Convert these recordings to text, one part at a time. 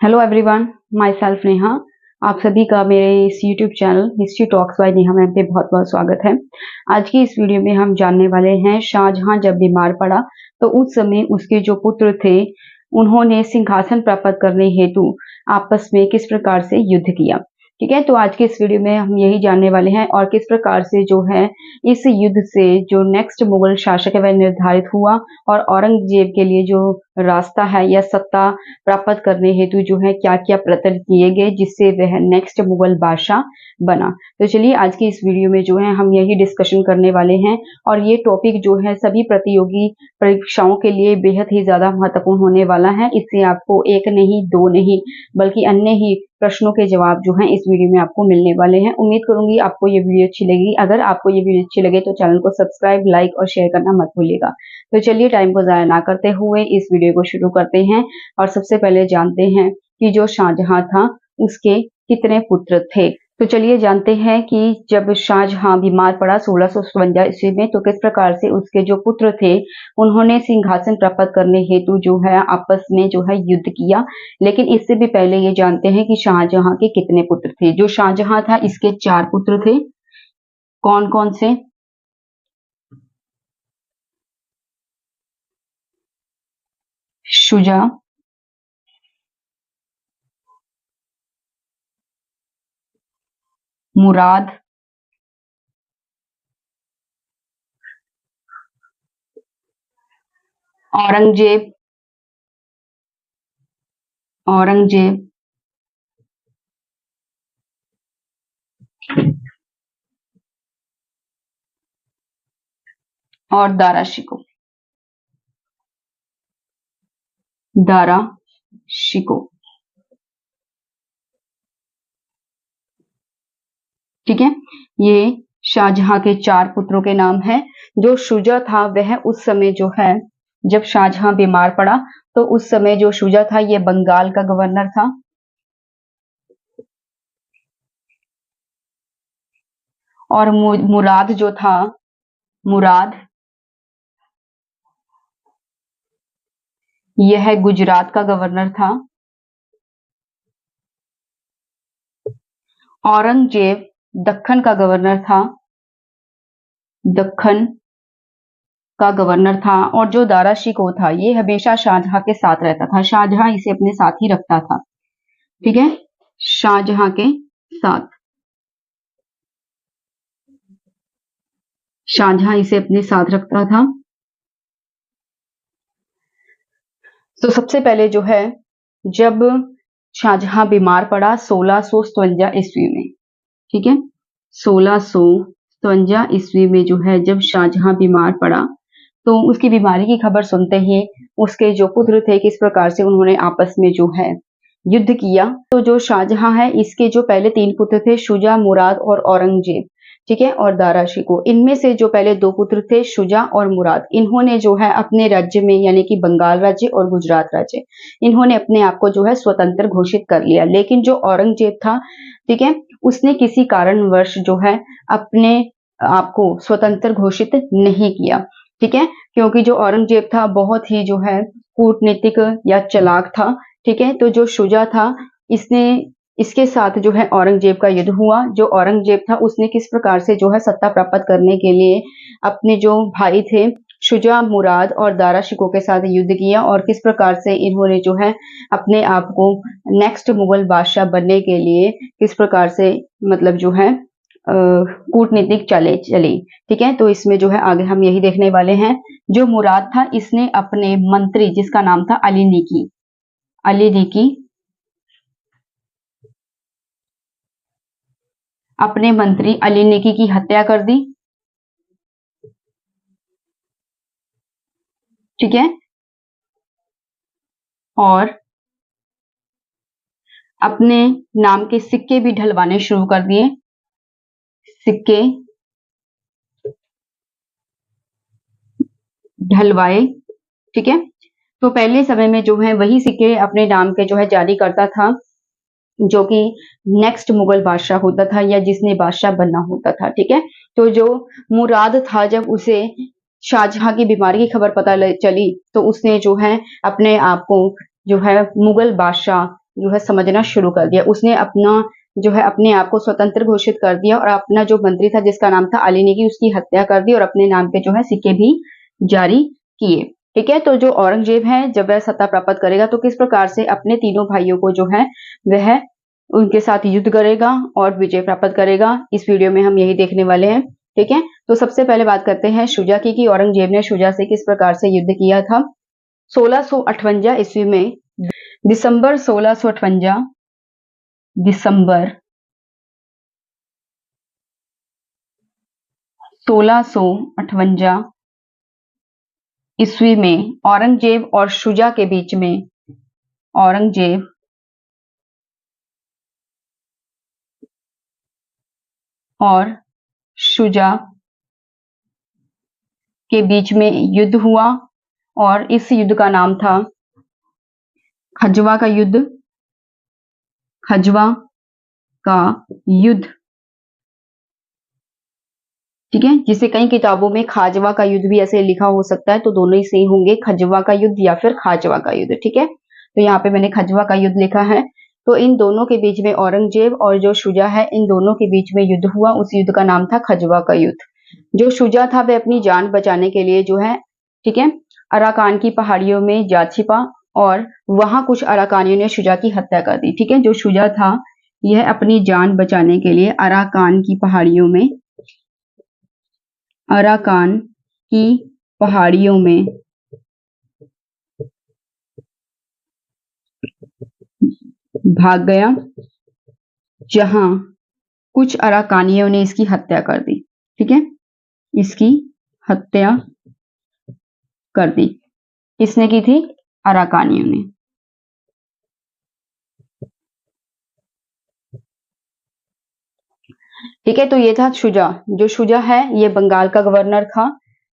Hello everyone, my self Neha. आप सभी का मेरे इस YouTube channel history talks bye Neha ma'am पे बहुत बहुत स्वागत है। आज की इस वीडियो में हम जानने वाले हैं शाहजहां जब बीमार पड़ा तो उस समय उसके जो पुत्र थे उन्होंने सिंहासन प्राप्त करने हेतु आपस में किस प्रकार से युद्ध किया। ठीक है, तो आज की इस वीडियो में हम यही जानने वाले हैं और किस प्रकार से जो है इस युद्ध से जो नेक्स्ट मुगल शासक है वह निर्धारित हुआ और औरंगजेब के लिए जो रास्ता है या सत्ता प्राप्त करने हेतु जो है क्या क्या प्रयत्न किए गए जिससे वह नेक्स्ट मुगल बादशाह बना। तो चलिए आज की इस वीडियो में जो है हम यही डिस्कशन करने वाले हैं और ये टॉपिक जो है सभी प्रतियोगी परीक्षाओं के लिए बेहद ही ज्यादा महत्वपूर्ण होने वाला है। इससे आपको एक नहीं दो नहीं बल्कि अन्य ही प्रश्नों के जवाब जो हैं इस वीडियो में आपको मिलने वाले हैं। उम्मीद करूंगी आपको ये वीडियो अच्छी लगेगी। अगर आपको ये वीडियो अच्छी लगे तो चैनल को सब्सक्राइब, लाइक और शेयर करना मत भूलिएगा। तो चलिए टाइम को जाया ना करते हुए इस वीडियो को शुरू करते हैं और सबसे पहले जानते हैं कि जो शाहजहां था उसके कितने पुत्र थे। तो चलिए जानते हैं कि जब शाहजहां बीमार पड़ा 1657 ईस्वी में तो किस प्रकार से उसके जो पुत्र थे उन्होंने सिंहासन प्राप्त करने हेतु जो है आपस में जो है युद्ध किया। लेकिन इससे भी पहले ये जानते हैं कि शाहजहां के कितने पुत्र थे। जो शाहजहां था इसके 4 पुत्र थे। कौन कौन से? शुजा, मुराद, औरंगजेब, औरंगजेब और दारा शिकोह। दारा शिकोह, ठीक है। ये शाहजहां के 4 पुत्रों के नाम हैं। जो शुजा था वह उस समय जो है जब शाहजहां बीमार पड़ा तो उस समय जो शुजा था ये बंगाल का गवर्नर था। और मुराद जो था, मुराद यह गुजरात का गवर्नर था। औरंगजेब दक्कन का गवर्नर था, दक्कन का गवर्नर था। और जो दारा शिकोह था ये हमेशा शाहजहां के साथ रहता था। शाहजहां इसे अपने साथ ही रखता था। ठीक है, शाहजहां के साथ, शाहजहां इसे अपने साथ रखता था। तो सबसे पहले जो है जब शाहजहां बीमार पड़ा 1657 ईस्वी में, ठीक है, 1657 ईस्वी में जो है जब शाहजहां बीमार पड़ा तो उसकी बीमारी की खबर सुनते ही उसके जो पुत्र थे किस प्रकार से उन्होंने आपस में जो है युद्ध किया। तो जो शाहजहां है इसके जो पहले 3 पुत्र थे शुजा, मुराद और औरंगजेब, ठीक है, और दारा शिकोह। इनमें से जो पहले 2 पुत्र थे शुजा और मुराद, इन्होंने जो है अपने राज्य में यानी कि बंगाल राज्य और गुजरात राज्य, इन्होंने अपने आप को जो है स्वतंत्र घोषित कर लिया। लेकिन जो औरंगजेब था, ठीक है, उसने किसी कारणवश जो है अपने आप को स्वतंत्र घोषित नहीं किया। ठीक है, क्योंकि जो औरंगजेब था बहुत ही जो है कूटनीतिक या चालाक था। ठीक है, तो जो शुजा था इसने इसके साथ जो है औरंगजेब का युद्ध हुआ। जो औरंगजेब था उसने किस प्रकार से जो है सत्ता प्राप्त करने के लिए अपने जो भाई थे शुजा, मुराद और दारा शिकोह के साथ युद्ध किया और किस प्रकार से इन्होंने जो है अपने आप को नेक्स्ट मुगल बादशाह बनने के लिए किस प्रकार से मतलब जो है कूटनीतिक चली। ठीक है, तो इसमें जो है आगे हम यही देखने वाले हैं। जो मुराद था इसने अपने मंत्री जिसका नाम था अली निकी, अली निकी, अपने मंत्री अली निकी की हत्या कर दी। ठीक है, और अपने नाम के सिक्के भी ढलवाने शुरू कर दिए। सिक्के ढलवाए। ठीक है, तो पहले समय में जो है वही सिक्के अपने नाम के जो है जारी करता था जो कि नेक्स्ट मुगल बादशाह होता था या जिसने बादशाह बनना होता था। ठीक है, तो जो मुराद था जब उसे शाहजहां की बीमारी की खबर पता चली तो उसने जो है अपने आप को जो है मुगल बादशाह जो है समझना शुरू कर दिया। उसने अपना जो है अपने आप को स्वतंत्र घोषित कर दिया और अपना जो मंत्री था जिसका नाम था अली नेगी उसकी हत्या कर दी और अपने नाम के जो है सिक्के भी जारी किए। ठीक है, तो जो औरंगजेब है जब वह सत्ता प्राप्त करेगा तो किस प्रकार से अपने तीनों भाइयों को जो है वह उनके साथ युद्ध करेगा और विजय प्राप्त करेगा, इस वीडियो में हम यही देखने वाले हैं। ठीक है, तो सबसे पहले बात करते हैं शुजा की कि औरंगजेब ने शुजा से किस प्रकार से युद्ध किया था। 1658 ईस्वी में दिसंबर 1658 दिसंबर 1658 ईस्वी में औरंगजेब और शुजा के बीच में औरंगजेब और शुजा के बीच में युद्ध हुआ और इस युद्ध का नाम था खजवा का युद्ध। खजवा का युद्ध, ठीक है, जिसे कई किताबों में खाजवा का युद्ध भी ऐसे लिखा हो सकता है, तो दोनों ही सही होंगे, खजवा का युद्ध या फिर खाजवा का युद्ध। ठीक है, तो यहाँ पे मैंने खजवा का युद्ध लिखा है। तो इन दोनों के बीच में औरंगजेब और जो शुजा है इन दोनों के बीच में युद्ध हुआ, उस युद्ध का नाम था खजवा का युद्ध। जो शुजा था वह अपनी जान बचाने के लिए जो है, ठीक है, अराकान की पहाड़ियों में जा छिपा और वहां कुछ अराकानियों ने शुजा की हत्या कर दी। ठीक है, जो शुजा था यह अपनी जान बचाने के लिए अराकान की पहाड़ियों में भाग गया जहां कुछ अराकानियों ने इसकी हत्या कर दी। ठीक है, इसकी हत्या कर दी। किसने की थी? अराकानियों ने। ठीक है, तो ये था शुजा। जो शुजा है ये बंगाल का गवर्नर था।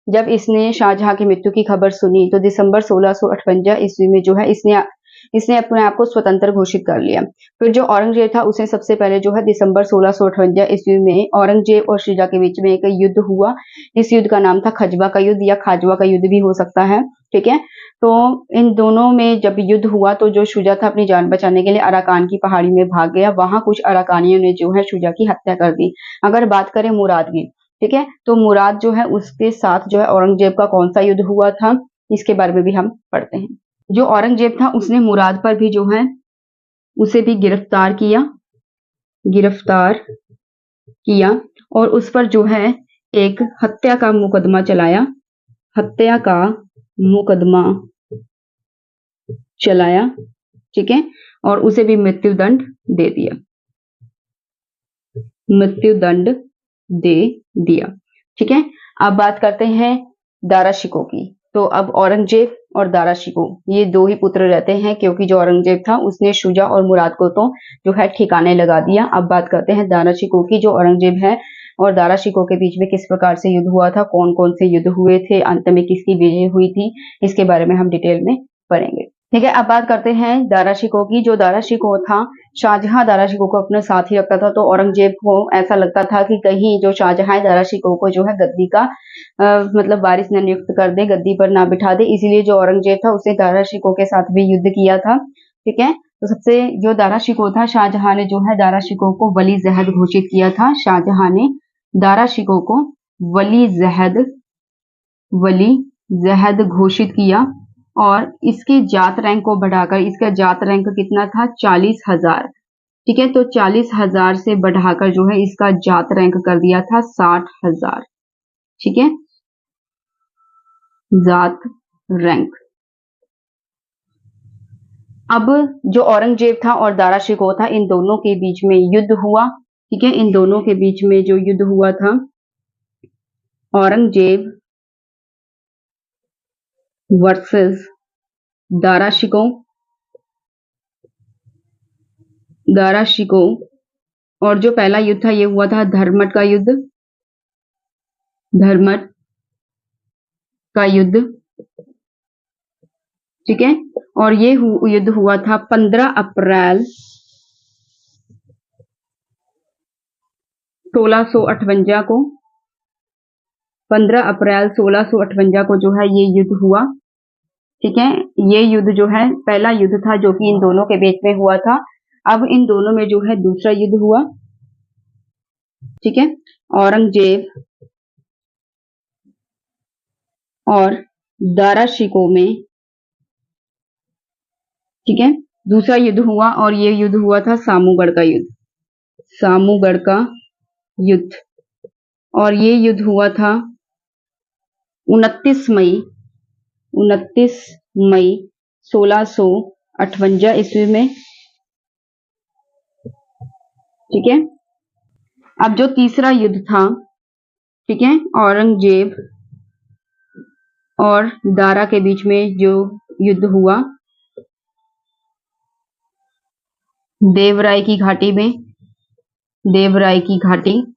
जब इसने शाहजहां की मृत्यु की खबर सुनी तो दिसंबर 1658 ईस्वी में जो है इसने अपने आप को स्वतंत्र घोषित कर लिया। फिर जो औरंगजेब था उसने सबसे पहले जो है दिसंबर 1658 ईस्वी में औरंगजेब और शुजा के बीच में एक युद्ध हुआ। इस युद्ध का नाम था खजवा का युद्ध या खाजवा का युद्ध भी हो सकता है। ठीक है, तो इन दोनों में जब युद्ध हुआ तो जो शुजा था अपनी जान बचाने के लिए अराकान की पहाड़ी में भाग गया। वहां कुछ अराकानियों ने जो है शुजा की हत्या कर दी। अगर बात करें मुराद की, ठीक है, तो मुराद जो है उसके साथ जो है औरंगजेब का कौन सा युद्ध हुआ था इसके बारे में भी हम पढ़ते हैं। जो औरंगजेब था उसने मुराद पर भी जो है उसे भी गिरफ्तार किया और उस पर जो है एक हत्या का मुकदमा चलाया। ठीक है, और उसे भी मृत्युदंड दे दिया। ठीक है, अब बात करते हैं दारा शिकोह की। तो अब औरंगजेब और दारा शिकोह ये दो ही पुत्र रहते हैं, क्योंकि जो औरंगजेब था उसने शुजा और मुराद को तो जो है ठिकाने लगा दिया। अब बात करते हैं दारा शिकोह की। जो औरंगजेब है और दारा शिकोह के बीच में किस प्रकार से युद्ध हुआ था, कौन कौन से युद्ध हुए थे, अंत में किसकी विजय हुई थी, इसके बारे में हम डिटेल में पढ़ेंगे। ठीक है, अब बात करते हैं दारा शिकोह की। जो दारा शिकोह था, शाहजहां दारा शिकोह को अपने साथ ही रखता था, तो औरंगजेब को ऐसा लगता था कि कहीं जो शाहजहां दारा शिकोह को जो है गद्दी का मतलब वारिस न नियुक्त कर दे, गद्दी पर ना बिठा दे, इसीलिए जो औरंगजेब था उसने दारा शिकोह के साथ भी युद्ध किया था। ठीक है, तो सबसे जो दारा शिकोह था, शाहजहां ने जो है दारा शिकोह को वली जहद घोषित किया था। शाहजहां ने दारा शिकोह को वली जहद घोषित किया और इसके जात रैंक को बढ़ाकर, इसका जात रैंक कितना था? 40,000। ठीक है, तो 40,000 से बढ़ाकर जो है इसका जात रैंक कर दिया था 60,000। ठीक है, जात रैंक। अब जो औरंगजेब था और दारा शिकोह था इन दोनों के बीच में युद्ध हुआ। ठीक है, इन दोनों के बीच में जो युद्ध हुआ था, औरंगजेब वर्सेस दारा शिकोह। और जो पहला युद्ध था ये हुआ था धर्मट का युद्ध। ठीक है, और ये युद्ध हुआ था 15 अप्रैल 1658 को। 15 अप्रैल 1658 को जो है ये युद्ध हुआ। ठीक है, ये युद्ध जो है पहला युद्ध था जो कि इन दोनों के बीच में हुआ था। अब इन दोनों में जो है दूसरा युद्ध हुआ। ठीक है, औरंगजेब और दारा शिकोह में, ठीक है, दूसरा युद्ध हुआ और ये युद्ध हुआ था सामूगढ़ का युद्ध, सामूगढ़ का युद्ध। और ये युद्ध हुआ था 29 मई 1658 ईस्वी में। ठीक है, अब जो तीसरा युद्ध था, ठीक है, औरंगजेब और दारा के बीच में जो युद्ध हुआ देवराय की घाटी में, देवराय की घाटी,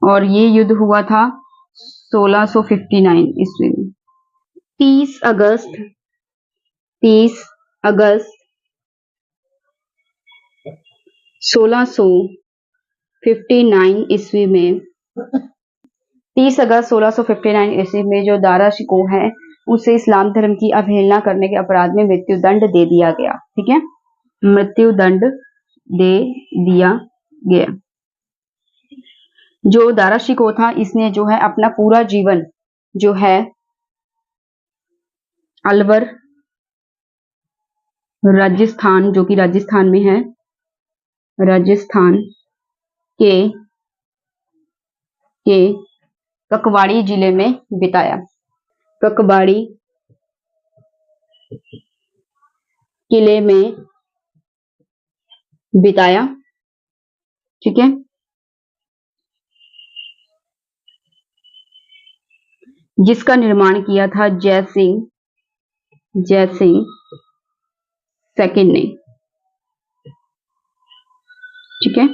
और ये युद्ध हुआ था 1659 ईस्वी में। 30 अगस्त 1659 ईस्वी में, 30 अगस्त 1659 ईस्वी में जो दारा शिकोह है उसे इस्लाम धर्म की अवहेलना करने के अपराध में मृत्युदंड दे दिया गया। ठीक है, मृत्युदंड दे दिया गया। जो दारा शिकोह था इसने जो है अपना पूरा जीवन जो है अलवर, राजस्थान, जो कि राजस्थान में है, राजस्थान के ककवाड़ी जिले में बिताया। ककवाड़ी किले में बिताया। ठीक है, जिसका निर्माण किया था जय सिंह सेकंड ने। ठीक है,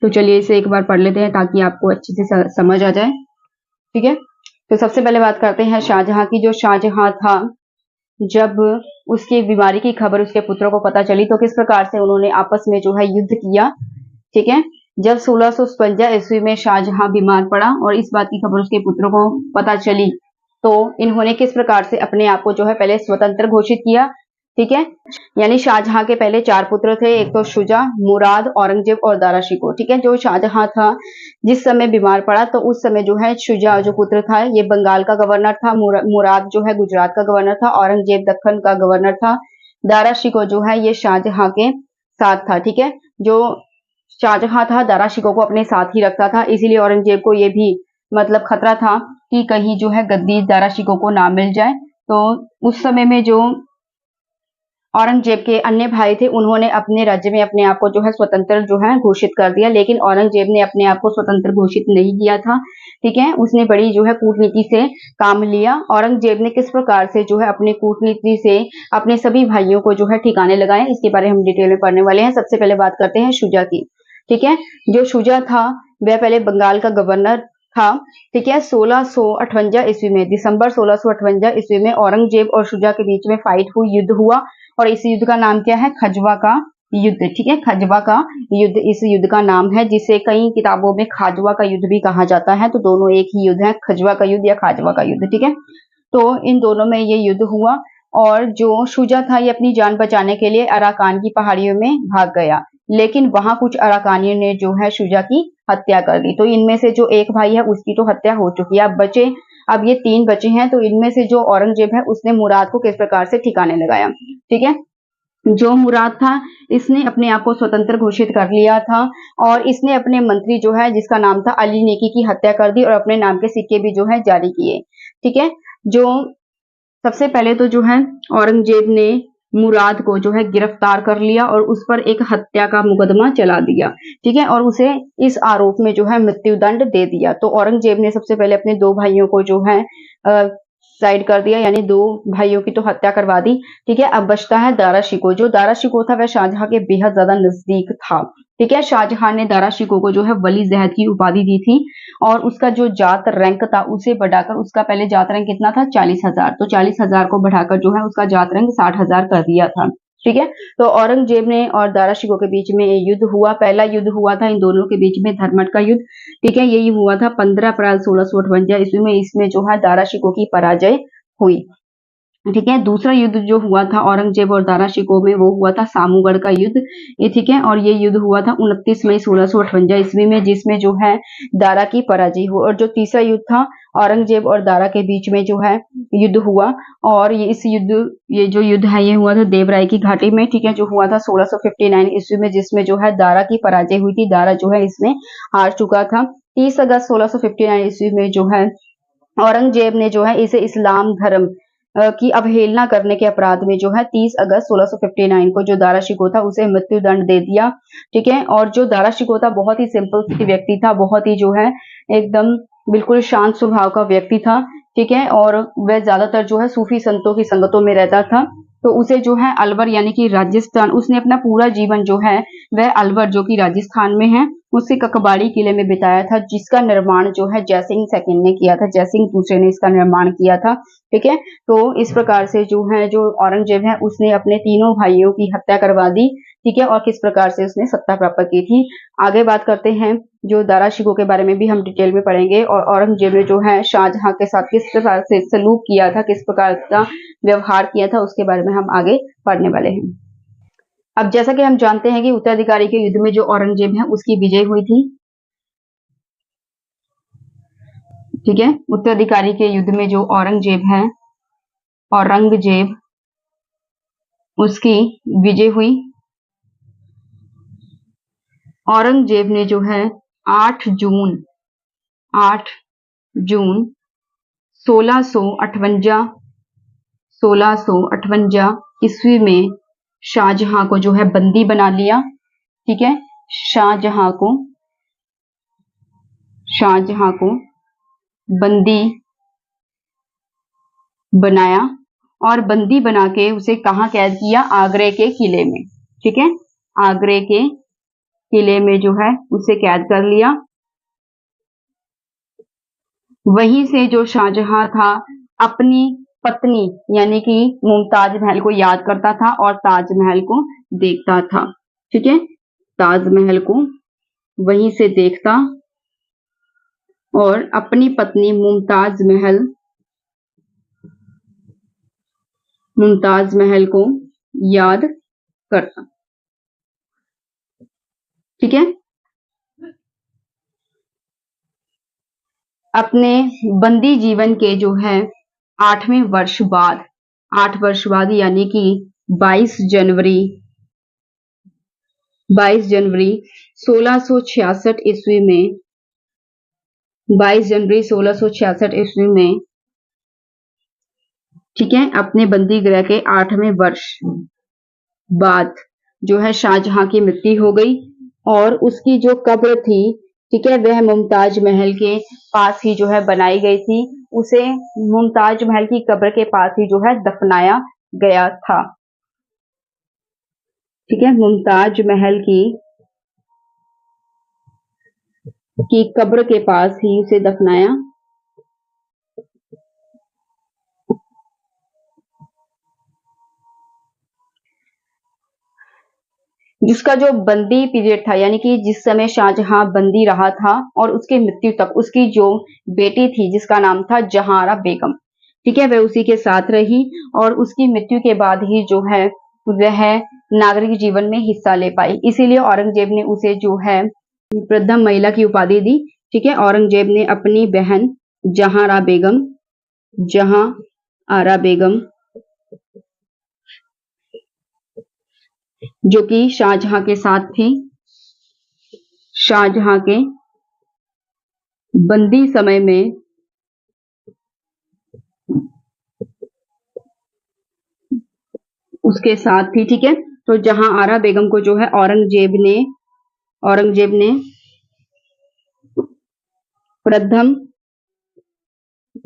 तो चलिए इसे एक बार पढ़ लेते हैं ताकि आपको अच्छे से समझ आ जाए। ठीक है, तो सबसे पहले बात करते हैं शाहजहां की। जो शाहजहां था, जब उसकी बीमारी की खबर उसके पुत्रों को पता चली तो किस प्रकार से उन्होंने आपस में जो है युद्ध किया। ठीक है, जब 1657 ईस्वी में शाहजहां बीमार पड़ा और इस बात की खबर उसके पुत्रों को पता चली तो इन्होंने किस प्रकार से अपने आप को जो है पहले स्वतंत्र घोषित किया। ठीक है, यानी शाहजहां के पहले 4 पुत्र थे, एक तो शुजा, मुराद, औरंगजेब और दारा शिकोह। ठीक है, जो शाहजहां था जिस समय बीमार पड़ा तो उस समय जो है शुजा जो पुत्र था ये बंगाल का गवर्नर था, मुराद जो है गुजरात का गवर्नर था, औरंगजेब दक्कन का गवर्नर था, दारा शिकोह जो है ये शाहजहां के साथ था। ठीक है, जो शाहजहां था दारा शिकोह को अपने साथ ही रखता था, इसीलिए औरंगजेब को ये भी मतलब खतरा था कि कहीं जो है गद्दी दारा शिकोह को ना मिल जाए। तो उस समय में जो औरंगजेब के अन्य भाई थे उन्होंने अपने राज्य में अपने आप को जो है स्वतंत्र जो है घोषित कर दिया, लेकिन औरंगजेब ने अपने आप को स्वतंत्र घोषित नहीं किया था। ठीक है, उसने बड़ी जो है कूटनीति से काम लिया। औरंगजेब ने किस प्रकार से जो है अपनी कूटनीति से अपने सभी भाइयों को जो है ठिकाने लगाए, इसके बारे में हम डिटेल में पढ़ने वाले हैं। सबसे पहले बात करते हैं शुजा की। ठीक है, जो शुजा था वह पहले बंगाल का गवर्नर था। ठीक है, 1658 ईस्वी में, दिसंबर 1658 ईस्वी में औरंगजेब और शुजा के बीच में फाइट हुई, युद्ध हुआ और इस युद्ध का नाम क्या है? खजवा का युद्ध। ठीक है, खजवा का युद्ध इस युद्ध का नाम है, जिसे कई किताबों में खाजवा का युद्ध भी कहा जाता है। तो दोनों एक ही युद्ध है, खजवा का युद्ध या खाजवा का युद्ध। ठीक है, तो इन दोनों में ये युद्ध हुआ और जो शुजा था ये अपनी जान बचाने के लिए अराकान की पहाड़ियों में भाग गया, लेकिन वहां कुछ अराकानियों ने जो है शुजा की हत्या कर दी। तो इनमें से जो एक भाई है उसकी तो हत्या हो चुकी है, अब ये 3 बचे हैं। तो इनमें से जो औरंगजेब है उसने मुराद को किस प्रकार से ठिकाने लगाया। ठीक है, जो मुराद था इसने अपने आप को स्वतंत्र घोषित कर लिया था और इसने अपने मंत्री जो है जिसका नाम था अली नेकी की हत्या कर दी और अपने नाम के सिक्के भी जो है जारी किए। ठीक है, जो सबसे पहले तो जो है औरंगजेब ने मुराद को जो है गिरफ्तार कर लिया और उस पर एक हत्या का मुकदमा चला दिया। ठीक है, और उसे इस आरोप में जो है मृत्युदंड दे दिया। तो औरंगजेब ने सबसे पहले अपने 2 भाइयों को जो है साइड कर दिया, यानी 2 भाइयों की तो हत्या करवा दी। ठीक है, अब बचता है दारा शिकोह। जो दारा शिकोह था वह शाहजहां के बेहद ज्यादा नजदीक था। ठीक है, शाहजहां ने दारा शिकोह को जो है वली जहद की उपाधि दी थी और उसका जो जात रैंक था उसे बढ़ाकर, उसका पहले जात रैंक कितना था? 40,000। तो 40,000 को बढ़ाकर जो है उसका जात रैंक 60,000 कर दिया था। ठीक है। तो औरंगजेब ने और दारा शिकोह के बीच में युद्ध हुआ। पहला युद्ध हुआ था इन दोनों के बीच में धर्मठ का युद्ध। ठीक है, यही हुआ था 15 अप्रैल 1658 ईस्वी में। इसमें जो है दारा शिकोह की पराजय हुई। ठीक है, दूसरा युद्ध जो हुआ था औरंगजेब और दारा शिकोह में, वो हुआ था सामूगढ़ का युद्ध। ये ठीक है, और ये युद्ध हुआ था 29 मई 1658 ईस्वी में, जिसमें जो है दारा की पराजय हुई। और जो तीसरा युद्ध था औरंगजेब और दारा के बीच में जो है युद्ध हुआ, और ये जो युद्ध है ये हुआ था देवराय की घाटी में। ठीक है, जो हुआ था 1659 ईस्वी में, जिसमें जो है दारा की पराजय हुई थी। दारा जो है इसमें हार चुका था। 30 अगस्त 1659 ईस्वी में जो है औरंगजेब ने जो है इसे इस्लाम धर्म की अवहेलना करने के अपराध में जो है 30 अगस्त 1659 को जो दारा शिकोह था उसे मृत्युदंड दे दिया। ठीक है, और जो दारा शिकोह था बहुत ही सिंपल व्यक्ति था, बहुत ही जो है एकदम बिल्कुल शांत स्वभाव का व्यक्ति था। ठीक है, और वह ज्यादातर जो है सूफी संतों की संगतों में रहता था। तो उसे जो है अलवर यानी कि राजस्थान, उसने अपना पूरा जीवन जो है वह अलवर जो कि राजस्थान में है उससे ककबाड़ी किले में बिताया था, जिसका निर्माण जो है जयसिंह सेकंड ने किया था। जयसिंह दूसरे ने इसका निर्माण किया था। ठीक है, तो इस प्रकार से जो है जो औरंगजेब है उसने अपने तीनों भाइयों की हत्या करवा दी। ठीक है, और किस प्रकार से उसने सत्ता प्राप्त की थी। आगे बात करते हैं, जो दारा शिकोह के बारे में भी हम डिटेल में पढ़ेंगे, और औरंगजेब ने जो है शाहजहां के साथ किस प्रकार से सलूक किया था, किस प्रकार का व्यवहार किया था, उसके बारे में हम आगे पढ़ने वाले हैं। अब जैसा कि हम जानते हैं कि उत्तराधिकारी के युद्ध में जो औरंगजेब है उसकी विजय हुई थी। ठीक है, उत्तराधिकारी के युद्ध में जो औरंगजेब है, औरंगजेब उसकी विजय हुई। औरंगजेब ने जो है 8 जून 1658 ईस्वी में शाहजहां को जो है बंदी बना लिया। ठीक है, शाहजहां को बंदी बनाया, और बंदी बना के उसे कहां कैद किया? आगरे के किले में। ठीक है, आगरे के किले में जो है उसे कैद कर लिया। वहीं से जो शाहजहां था अपनी पत्नी यानी कि मुमताज महल को याद करता था और ताजमहल को देखता था। ठीक है, ताजमहल को वहीं से देखता और अपनी पत्नी मुमताज महल को याद करता। ठीक है, अपने बंदी जीवन के जो है 8 वर्ष बाद यानी कि 22 जनवरी 1666 ईस्वी में 22 जनवरी 1666 ईस्वी में, ठीक है, अपने बंदी गृह के 8वें वर्ष बाद जो है शाहजहां की मृत्यु हो गई, और उसकी जो कब्र थी, ठीक है, वह मुमताज महल के पास ही जो है बनाई गई थी। उसे मुमताज महल की कब्र के पास ही जो है दफनाया गया था। ठीक है, मुमताज महल की कब्र के पास ही उसे दफनाया। जिसका जो बंदी पीरियड था यानी कि जिस समय शाहजहां बंदी रहा था और उसके मृत्यु तक उसकी जो बेटी थी जिसका नाम था जहांआरा बेगम, ठीक है, वह उसी के साथ रही, और उसकी मृत्यु के बाद ही जो है वह नागरिक जीवन में हिस्सा ले पाई। इसीलिए औरंगजेब ने उसे जो है प्रथम महिला की उपाधि दी। ठीक है, औरंगजेब ने अपनी बहन जहांआरा बेगम जो कि शाहजहां के साथ थी, शाहजहां के बंदी समय में उसके साथ थी। ठीक है, तो जहांआरा बेगम को जो है औरंगजेब ने प्रथम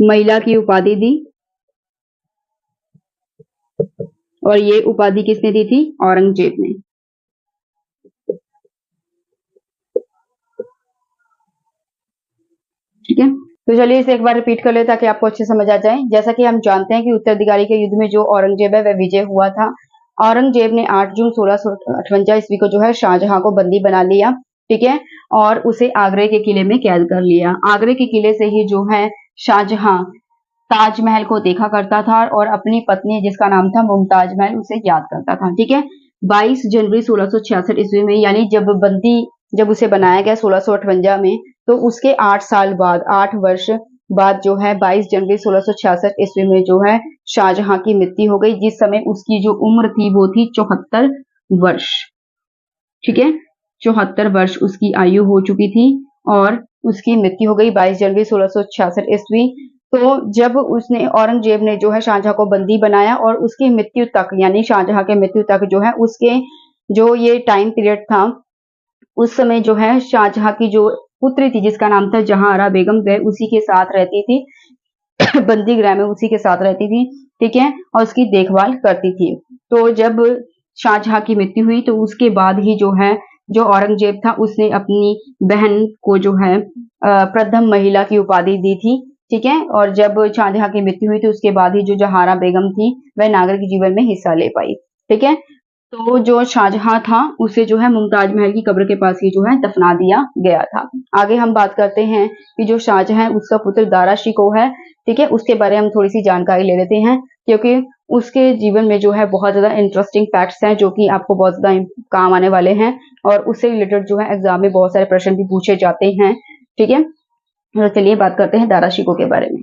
महिला की उपाधि दी, और ये उपाधि किसने दी थी? औरंगजेब ने। ठीक है, तो चलिए इसे एक बार रिपीट कर ले ताकि आपको अच्छे समझ आ जाए। जैसा कि हम जानते हैं कि उत्तराधिकारी के युद्ध में जो औरंगजेब है वह विजय हुआ था। औरंगजेब ने 8 जून 1658 ईस्वी को जो है शाहजहां को बंदी बना लिया, ठीक है, और उसे आगरे के किले में कैद कर लिया। आगरे के किले से ही जो है शाहजहां ताजमहल को देखा करता था और अपनी पत्नी जिसका नाम था मुमताज महल उसे याद करता था, ठीक है। 22 जनवरी 1666 ईस्वी में, यानी जब उसे बनाया गया 1658 में, तो उसके 8 साल बाद, 8 वर्ष बाद जो है 22 जनवरी 1666 ईस्वी में जो है शाहजहां की मृत्यु हो गई, जिस समय उसकी जो उम्र थी वो थी 74 वर्ष, ठीक है। 74 वर्ष उसकी आयु हो चुकी थी और उसकी मृत्यु हो गई 22 जनवरी 1666 ईस्वी। तो जब उसने औरंगजेब ने जो है शाहजहां को बंदी बनाया और उसकी मृत्यु तक, यानी शाहजहां के मृत्यु तक जो है उसके जो ये टाइम पीरियड था, उस समय जो है शाहजहां की जो पुत्री थी जिसका नाम था जहांआरा बेगम, वह उसी के साथ रहती थी बंदी गृह में उसी के साथ रहती थी, ठीक है, और उसकी देखभाल करती थी। तो जब शाहजहां की मृत्यु हुई तो उसके बाद ही जो है जो औरंगजेब था उसने अपनी बहन को जो है प्रथम महिला की उपाधि दी थी, ठीक है। और जब शाहजहां की मृत्यु हुई तो उसके बाद ही जो जहांआरा बेगम थी वह नागरिक जीवन में हिस्सा ले पाई, ठीक है। तो जो शाहजहां था उसे जो है मुमताज महल की कब्र के पास ही जो है दफना दिया गया था। आगे हम बात करते हैं कि जो शाहजहां है उसका पुत्र दारा शिकोह है, ठीक है, उसके बारे में हम थोड़ी सी जानकारी ले लेते हैं, क्योंकि उसके जीवन में जो है बहुत ज्यादा इंटरेस्टिंग फैक्ट्स हैं जो कि आपको बहुत ज्यादा काम आने वाले हैं और उससे रिलेटेड जो है एग्जाम में बहुत सारे प्रश्न भी पूछे जाते हैं, ठीक है। तो चलिए बात करते हैं दारा शिकोह के बारे में।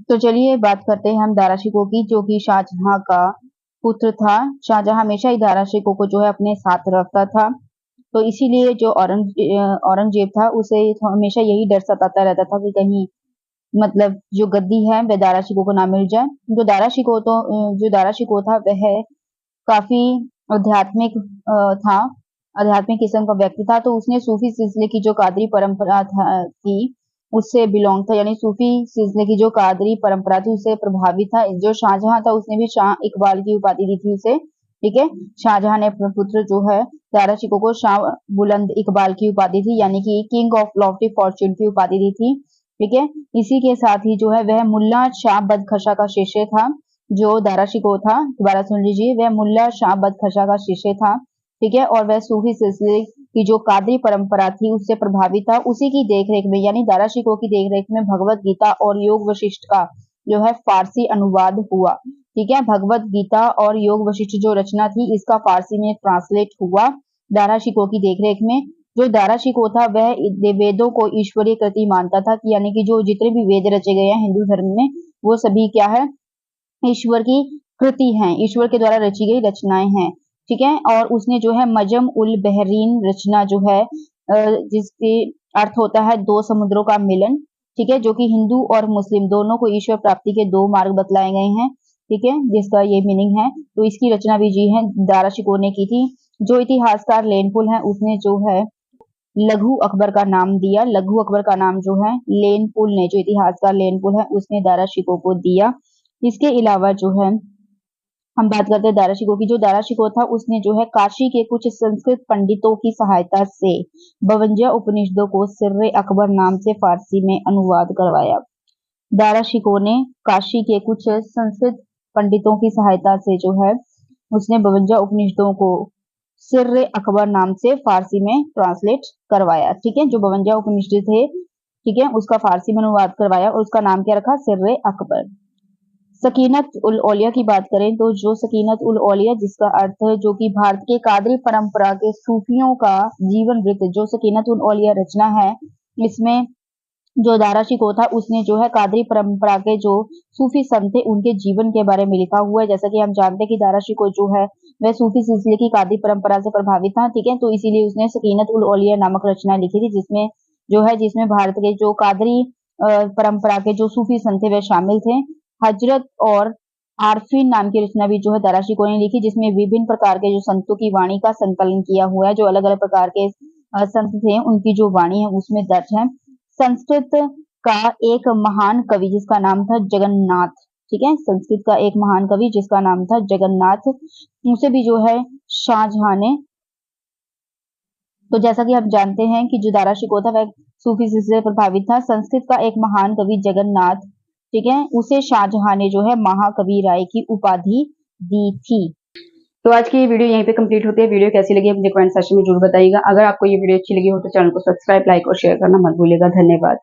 तो चलिए बात करते हैं हम दारा शिकोह की, जो कि शाहजहां का पुत्र था। शाहजहां हमेशा ही दारा शिकोह को जो है अपने साथ रखता था, तो इसीलिए जो औरंगजेब था उसे हमेशा यही डर सताता रहता था कि कहीं मतलब जो गद्दी है वह दारा शिकोह को ना मिल जाए। जो दारा शिकोह था वह काफी आध्यात्मिक था, आध्यात्मिक किस्म का व्यक्ति था, तो उसने सूफी सिलसिले की जो कादरी परंपरा थी उससे बिलोंग था, यानी सूफी सिलसिले की जो कादरी परंपरा थी उससे प्रभावित था। जो शाहजहां था उसने भी शाह इकबाल की उपाधि दी थी उसे, ठीक है। शाहजहां ने अपने पुत्र जो है दारा शिकोह को शाह बुलंद इकबाल की उपाधि थी, यानी कि किंग ऑफ लॉफ्टी फॉर्च्यून की उपाधि दी थी, ठीक है। इसी के साथ ही जो है वह मुल्ला शाह बदखशा का शिष्य था। जो दारा शिकोह था, दोबारा सुन लीजिए, वह मुल्ला शाह बदखशा का शिष्य था, ठीक है, और वह सूफी सिलसिले की जो कादरी परंपरा थी उससे प्रभावित था। उसी की देखरेख में, यानी दारा शिकोह की देखरेख में भगवत गीता और योग वशिष्ठ का जो है फारसी अनुवाद हुआ, ठीक है। भगवत गीता और योग वशिष्ठ जो रचना थी इसका फारसी में ट्रांसलेट हुआ दारा शिकोह की देखरेख में। जो दारा शिकोह था वह वेदों को ईश्वरीय कृति मानता था, यानी कि जो जितने भी वेद रचे गए हैं हिंदू धर्म में वो सभी क्या है, ईश्वर की कृति हैं, ईश्वर के द्वारा रची गई रचनाएं हैं, ठीक है। और उसने जो है मजम उल बहरीन रचना जो है जिसके अर्थ होता है दो समुद्रों का मिलन, ठीक है, जो कि हिंदू और मुस्लिम दोनों को ईश्वर प्राप्ति के दो मार्ग बतलाए गए हैं, ठीक है, जिसका ये मीनिंग है। तो इसकी रचना भी जी है दारा शिकोह ने की थी। जो इतिहासकार लेनपुल है उसने जो है लघु अकबर का नाम दिया, लघु अकबर का नाम जो है लेनपुल ने, जो इतिहासकार लेनपुल है उसने दारा शिकोह को दिया। इसके अलावा जो है हम बात करते हैं दारा शिकोह की। जो दारा शिकोह था उसने जो है काशी के कुछ संस्कृत पंडितों की सहायता से 52 उपनिषदों को सिर्रे अकबर नाम से फारसी में अनुवाद करवाया। दारा शिकोह ने काशी के कुछ संस्कृत पंडितों की सहायता से जो है उसने 52 उपनिषदों को सिर्रे अकबर नाम से फारसी में ट्रांसलेट करवाया, ठीक है। जो 52 उपनिषद थे, ठीक है, उसका फारसी में अनुवाद करवाया और उसका नाम क्या रखा, सिर्रे अकबर। सकीनत उल औलिया की बात करें तो जो सकीनत उल औलिया जिसका अर्थ है जो कि भारत के कादरी परंपरा के सूफियों का जीवन वृत्त, जो सकीनत उल औलिया रचना है इसमें जो दारा शिकोह था उसने जो है कादरी परंपरा के जो सूफी संत थे उनके जीवन के बारे में लिखा हुआ है। जैसा कि हम जानते हैं कि दारा शिकोह जो है वह सूफी सिलसिले की कादरी परंपरा से प्रभावित था, ठीक है, तो इसीलिए उसने सकीनत उल औलिया नामक रचना लिखी थी जिसमें भारत के जो कादरी परंपरा के जो सूफी संत थे वह शामिल थे। हजरत और आरफीन नाम की रचना भी जो है दारा शिकोह ने लिखी, जिसमें विभिन्न प्रकार के जो संतों की वाणी का संकलन किया हुआ है, जो अलग अलग प्रकार के संत थे उनकी जो वाणी है उसमें दर्ज है। संस्कृत का एक महान कवि जिसका नाम था जगन्नाथ, ठीक है, संस्कृत का एक महान कवि जिसका नाम था जगन्नाथ, उसे भी जो है शाहजहां ने, तो जैसा कि आप जानते हैं कि जो दारा शिकोह था वह सूफी सिलसिले से प्रभावित था। संस्कृत का एक महान कवि जगन्नाथ ठीक है, उसे शाहजहां ने जो है महाकवि राय की उपाधि दी थी। तो आज की ये वीडियो यहीं पे कंप्लीट होती है। वीडियो कैसी लगी मुझे कमेंट सेक्शन में जरूर बताइएगा। अगर आपको ये वीडियो अच्छी लगी हो तो चैनल को सब्सक्राइब, लाइक और शेयर करना मत भूलिएगा। धन्यवाद।